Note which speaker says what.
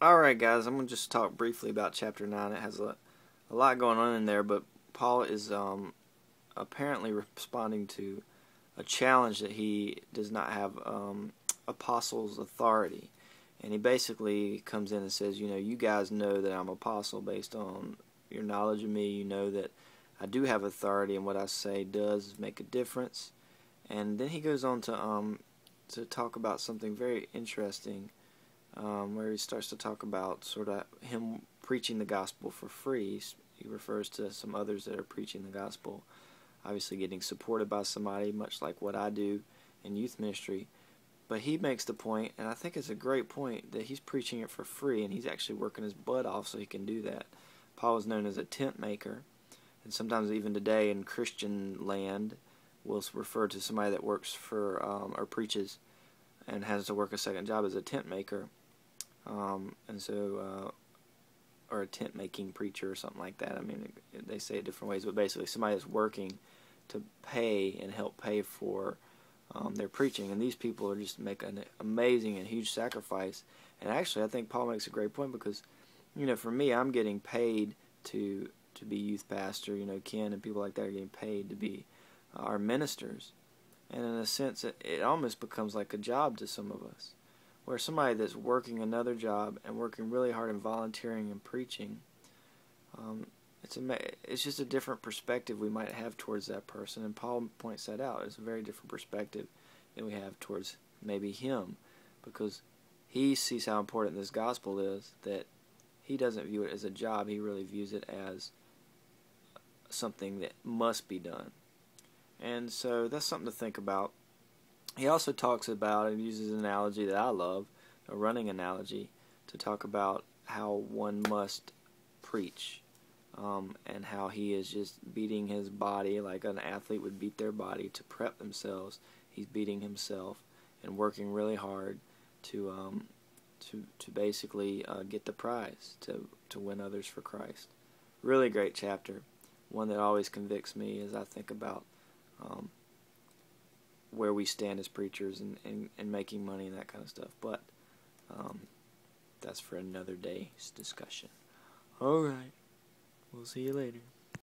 Speaker 1: Alright guys, I'm going to just talk briefly about chapter 9. It has a lot going on in there, but Paul is apparently responding to a challenge that he does not have apostles' authority. And he basically comes in and says, you guys know that I'm apostle based on your knowledge of me. You know that I do have authority, and what I say does make a difference. And then he goes on to talk about something very interesting, where he starts to talk about sort of him preaching the gospel for free. He refers to some others that are preaching the gospel, obviously getting supported by somebody, much like what I do in youth ministry. But he makes the point, and I think it's a great point, that he's preaching it for free, and he's actually working his butt off so he can do that. Paul was known as a tent maker, and sometimes even today in Christian land, we'll refer to somebody that works for or preaches and has to work a second job as a tent maker. Or a tent making preacher or something like that. I mean, they say it different ways, but basically somebody that's working to pay and help pay for their preaching. And these people are just make an amazing and huge sacrifice. And actually, I think Paul makes a great point because, for me, I'm getting paid to be youth pastor. Ken and people like that are getting paid to be our ministers. And in a sense, it almost becomes like a job to some of us, where somebody that's working another job and working really hard and volunteering and preaching, it's just a different perspective we might have towards that person. And Paul points that out. It's a very different perspective than we have towards maybe him, because he sees how important this gospel is, that he doesn't view it as a job. He really views it as something that must be done. And so that's something to think about. He also talks about, and uses an analogy that I love, a running analogy, to talk about how one must preach, and how he is just beating his body like an athlete would beat their body to prep themselves. He's beating himself and working really hard to basically get the prize, to win others for Christ. Really great chapter, one that always convicts me as I think about where we stand as preachers and making money and that kind of stuff. But that's for another day's discussion. Alright, we'll see you later.